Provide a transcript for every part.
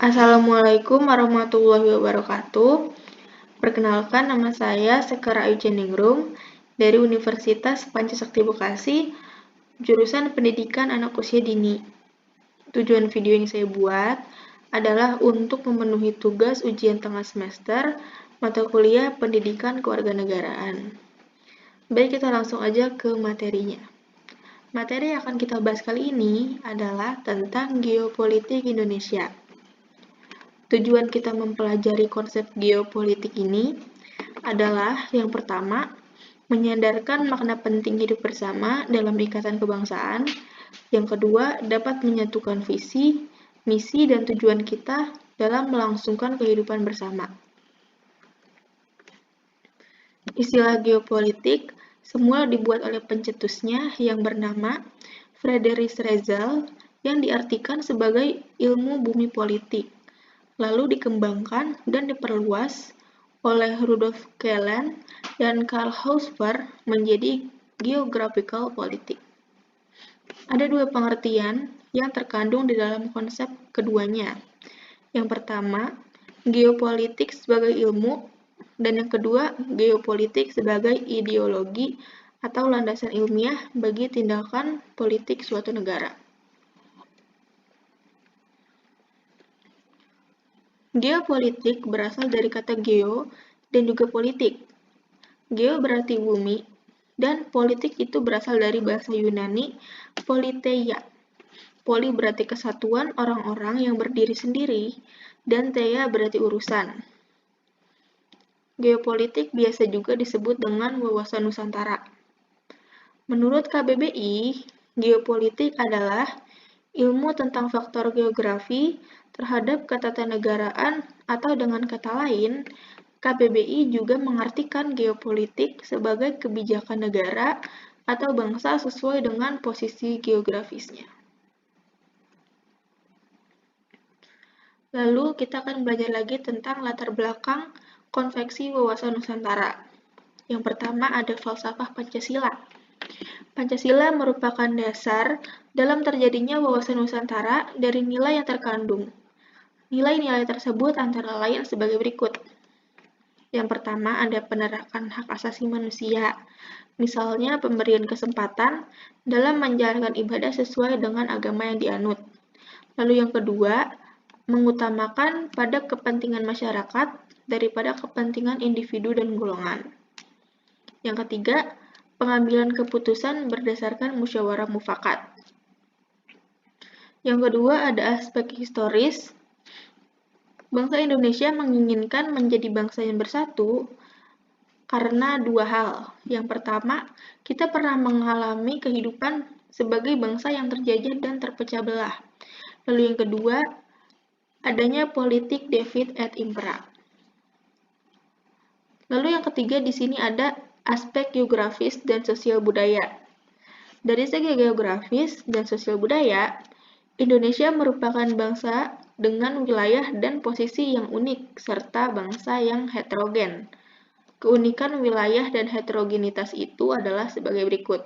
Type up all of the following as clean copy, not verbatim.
Assalamualaikum warahmatullahi wabarakatuh. Perkenalkan, nama saya Sekara Ayujaningrum dari Universitas Pancasakti Bekasi, jurusan Pendidikan Anak Usia Dini. Tujuan video yang saya buat adalah untuk memenuhi tugas ujian tengah semester mata kuliah Pendidikan Kewarganegaraan. Baik, kita langsung aja ke materinya. Materi yang akan kita bahas kali ini adalah tentang geopolitik Indonesia. Tujuan kita mempelajari konsep geopolitik ini adalah yang pertama, menyadarkan makna penting hidup bersama dalam ikatan kebangsaan. Yang kedua, dapat menyatukan visi, misi, dan tujuan kita dalam melangsungkan kehidupan bersama. Istilah geopolitik semula dibuat oleh pencetusnya yang bernama Friedrich Rizal yang diartikan sebagai ilmu bumi politik, lalu dikembangkan dan diperluas oleh Rudolf Kellen dan Karl Hausper menjadi geographical politik. Ada dua pengertian yang terkandung di dalam konsep keduanya. Yang pertama, geopolitik sebagai ilmu, dan yang kedua, geopolitik sebagai ideologi atau landasan ilmiah bagi tindakan politik suatu negara. Geopolitik berasal dari kata geo dan juga politik. Geo berarti bumi, dan politik itu berasal dari bahasa Yunani politeia. Poli berarti kesatuan orang-orang yang berdiri sendiri, dan teia berarti urusan. Geopolitik biasa juga disebut dengan wawasan Nusantara. Menurut KBBI, geopolitik adalah ilmu tentang faktor geografi terhadap ketatanegaraan, atau dengan kata lain, KBBI juga mengartikan geopolitik sebagai kebijakan negara atau bangsa sesuai dengan posisi geografisnya. Lalu kita akan belajar lagi tentang latar belakang konveksi wawasan Nusantara. Yang pertama ada falsafah Pancasila. Pancasila merupakan dasar dalam terjadinya wawasan Nusantara dari nilai yang terkandung. Nilai-nilai tersebut antara lain sebagai berikut. Yang pertama ada penerapan hak asasi manusia, misalnya pemberian kesempatan dalam menjalankan ibadah sesuai dengan agama yang dianut. Lalu yang kedua, mengutamakan pada kepentingan masyarakat daripada kepentingan individu dan golongan. Yang ketiga, pengambilan keputusan berdasarkan musyawarah mufakat. Yang kedua ada aspek historis. Bangsa Indonesia menginginkan menjadi bangsa yang bersatu karena dua hal. Yang pertama, kita pernah mengalami kehidupan sebagai bangsa yang terjajah dan terpecah belah. Lalu yang kedua, adanya politik divide et impera. Lalu yang ketiga di sini ada aspek geografis dan sosial budaya. Dari segi geografis dan sosial budaya, Indonesia merupakan bangsa dengan wilayah dan posisi yang unik serta bangsa yang heterogen. Keunikan wilayah dan heterogenitas itu adalah sebagai berikut.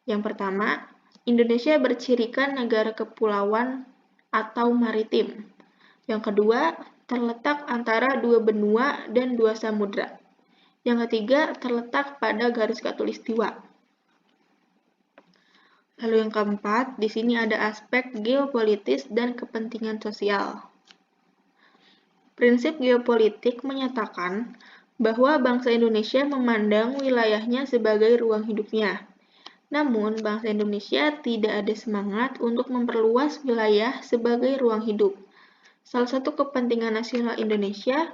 Yang pertama, Indonesia bercirikan negara kepulauan atau maritim. Yang kedua, terletak antara dua benua dan dua samudra. Yang ketiga, terletak pada garis khatulistiwa. Lalu yang keempat, di sini ada aspek geopolitis dan kepentingan sosial. Prinsip geopolitik menyatakan bahwa bangsa Indonesia memandang wilayahnya sebagai ruang hidupnya. Namun, bangsa Indonesia tidak ada semangat untuk memperluas wilayah sebagai ruang hidup. Salah satu kepentingan nasional Indonesia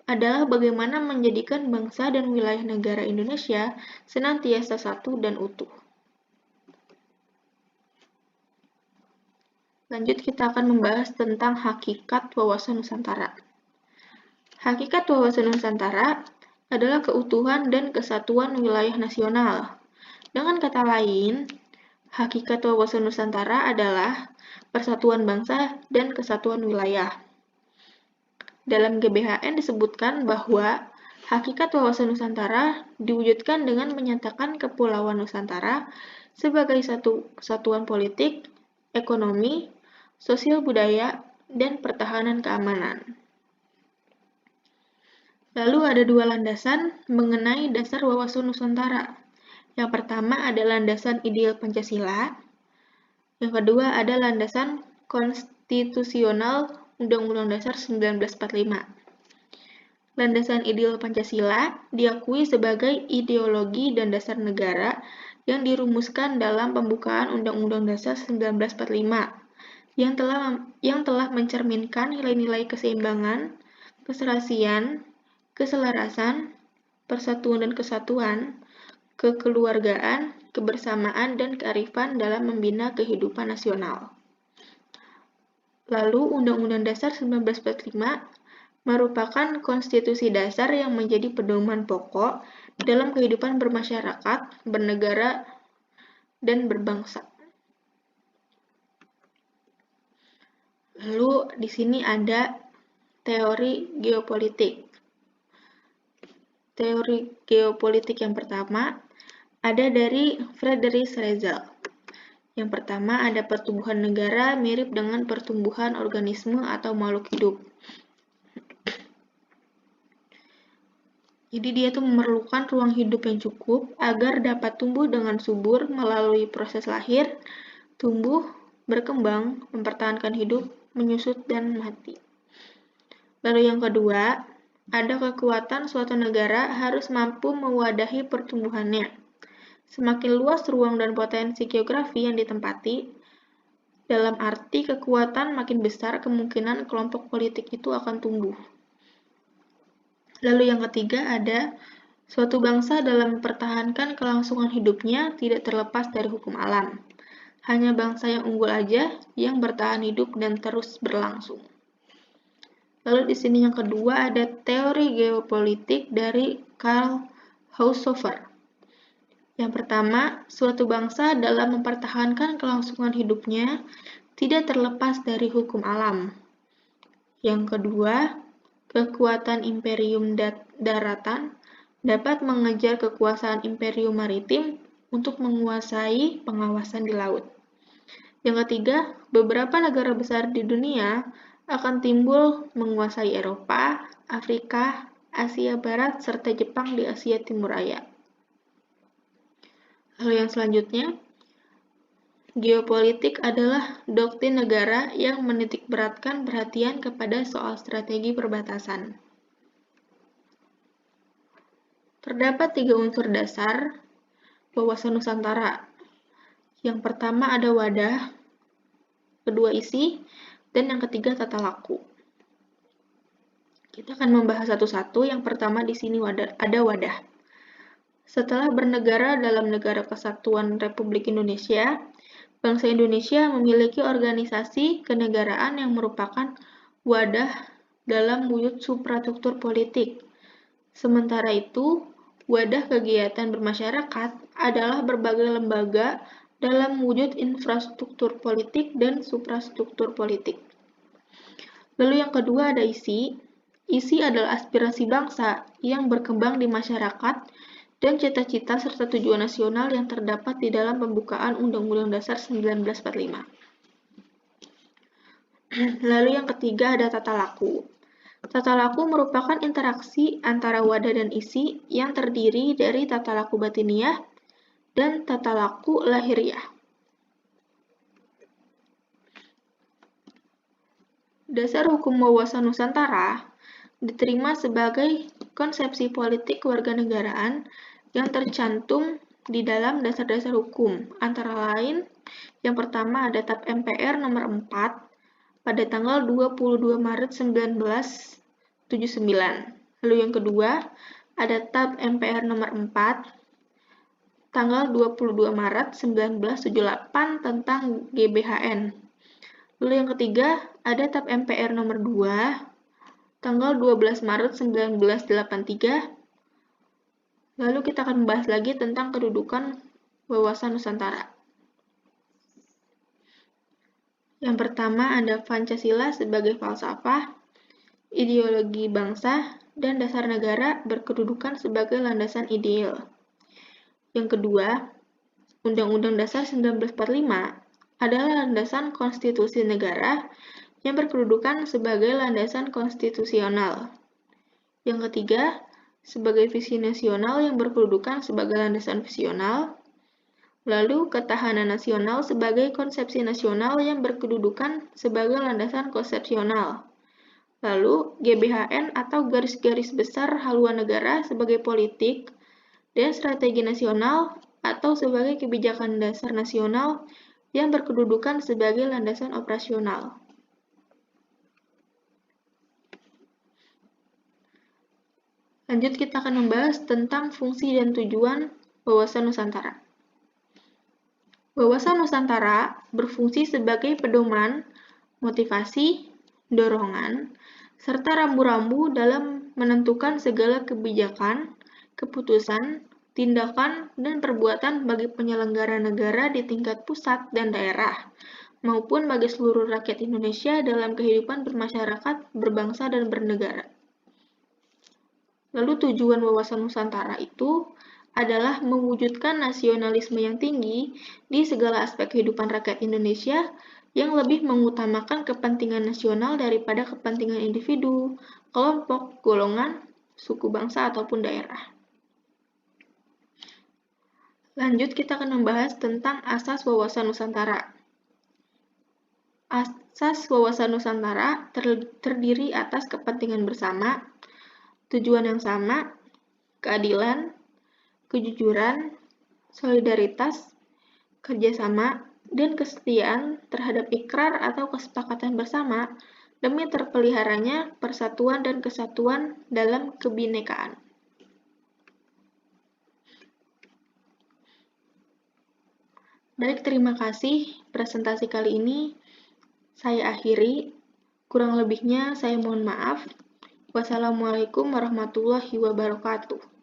adalah bagaimana menjadikan bangsa dan wilayah negara Indonesia senantiasa satu dan utuh. Lanjut, kita akan membahas tentang hakikat wawasan Nusantara. Hakikat wawasan Nusantara adalah keutuhan dan kesatuan wilayah nasional. Dengan kata lain, hakikat wawasan Nusantara adalah persatuan bangsa dan kesatuan wilayah. Dalam GBHN disebutkan bahwa hakikat wawasan Nusantara diwujudkan dengan menyatakan Kepulauan Nusantara sebagai satu kesatuan politik, ekonomi, sosial budaya, dan pertahanan keamanan. Lalu ada dua landasan mengenai dasar wawasan Nusantara. Yang pertama ada landasan ideal Pancasila. Yang kedua ada landasan konstitusional Undang-Undang Dasar 1945. Landasan ideal Pancasila diakui sebagai ideologi dan dasar negara yang dirumuskan dalam pembukaan Undang-Undang Dasar 1945 yang telah mencerminkan nilai-nilai keseimbangan, keserasian, keselarasan, persatuan dan kesatuan, kekeluargaan, kebersamaan, dan kearifan dalam membina kehidupan nasional. Lalu, Undang-Undang Dasar 1945 merupakan konstitusi dasar yang menjadi pedoman pokok dalam kehidupan bermasyarakat, bernegara, dan berbangsa. Lalu, di sini ada teori geopolitik. Teori geopolitik yang pertama ada dari Friedrich Rizal. Yang pertama ada pertumbuhan negara mirip dengan pertumbuhan organisme atau makhluk hidup. Jadi dia tuh memerlukan ruang hidup yang cukup agar dapat tumbuh dengan subur melalui proses lahir, tumbuh, berkembang, mempertahankan hidup, menyusut, dan mati. Lalu yang kedua, ada kekuatan suatu negara harus mampu mewadahi pertumbuhannya. Semakin luas ruang dan potensi geografi yang ditempati, dalam arti kekuatan makin besar kemungkinan kelompok politik itu akan tumbuh. Lalu yang ketiga ada suatu bangsa dalam mempertahankan kelangsungan hidupnya tidak terlepas dari hukum alam. Hanya bangsa yang unggul aja yang bertahan hidup dan terus berlangsung. Lalu di sini yang kedua ada teori geopolitik dari Karl Haushofer. Yang pertama, suatu bangsa dalam mempertahankan kelangsungan hidupnya tidak terlepas dari hukum alam. Yang kedua, kekuatan imperium daratan dapat mengejar kekuasaan imperium maritim untuk menguasai pengawasan di laut. Yang ketiga, beberapa negara besar di dunia akan timbul menguasai Eropa, Afrika, Asia Barat, serta Jepang di Asia Timur Raya. Lalu yang selanjutnya, geopolitik adalah doktrin negara yang menitikberatkan perhatian kepada soal strategi perbatasan. Terdapat 3 unsur dasar wawasan Nusantara. Yang pertama ada wadah, kedua isi, dan yang ketiga tata laku. Kita akan membahas satu-satu. Yang pertama di sini ada wadah. Setelah bernegara dalam Negara Kesatuan Republik Indonesia, bangsa Indonesia memiliki organisasi kenegaraan yang merupakan wadah dalam wujud suprastruktur politik. Sementara itu, wadah kegiatan bermasyarakat adalah berbagai lembaga dalam wujud infrastruktur politik dan suprastruktur politik. Lalu yang kedua ada isi. Isi adalah aspirasi bangsa yang berkembang di masyarakat dan cita-cita serta tujuan nasional yang terdapat di dalam pembukaan Undang-Undang Dasar 1945. Lalu yang ketiga ada tata laku. Tata laku merupakan interaksi antara wadah dan isi yang terdiri dari tata laku batiniah dan tata laku lahiriah. Dasar hukum wawasan Nusantara diterima sebagai konsepsi politik kewarganegaraan yang tercantum di dalam dasar-dasar hukum. Antara lain, yang pertama ada TAP MPR nomor 4 pada tanggal 22 Maret 1979. Lalu yang kedua, ada TAP MPR nomor 4 tanggal 22 Maret 1978 tentang GBHN. Lalu yang ketiga, ada TAP MPR nomor 2 tanggal 12 Maret 1983. Lalu kita akan membahas lagi tentang kedudukan wawasan Nusantara. Yang pertama ada Pancasila sebagai falsafah, ideologi bangsa, dan dasar negara berkedudukan sebagai landasan ideal. Yang kedua, Undang-Undang Dasar 1945 adalah landasan konstitusi negara yang berkedudukan sebagai landasan konstitusional. Yang ketiga, sebagai visi nasional yang berkedudukan sebagai landasan visional. Lalu, ketahanan nasional sebagai konsepsi nasional yang berkedudukan sebagai landasan konsepsional. Lalu, GBHN atau garis-garis besar haluan negara sebagai politik dan strategi nasional atau sebagai kebijakan dasar nasional yang berkedudukan sebagai landasan operasional. Lanjut, kita akan membahas tentang fungsi dan tujuan Wawasan Nusantara. Wawasan Nusantara berfungsi sebagai pedoman, motivasi, dorongan, serta rambu-rambu dalam menentukan segala kebijakan, keputusan, tindakan, dan perbuatan bagi penyelenggara negara di tingkat pusat dan daerah, maupun bagi seluruh rakyat Indonesia dalam kehidupan bermasyarakat, berbangsa, dan bernegara. Lalu tujuan Wawasan Nusantara itu adalah mewujudkan nasionalisme yang tinggi di segala aspek kehidupan rakyat Indonesia yang lebih mengutamakan kepentingan nasional daripada kepentingan individu, kelompok, golongan, suku bangsa, ataupun daerah. Lanjut, kita akan membahas tentang asas Wawasan Nusantara. Asas Wawasan Nusantara terdiri atas kepentingan bersama, tujuan yang sama, keadilan, kejujuran, solidaritas, kerjasama, dan kesetiaan terhadap ikrar atau kesepakatan bersama demi terpeliharanya persatuan dan kesatuan dalam kebinekaan. Baik, terima kasih. Presentasi kali ini saya akhiri. Kurang lebihnya saya mohon maaf. Wassalamualaikum warahmatullahi wabarakatuh.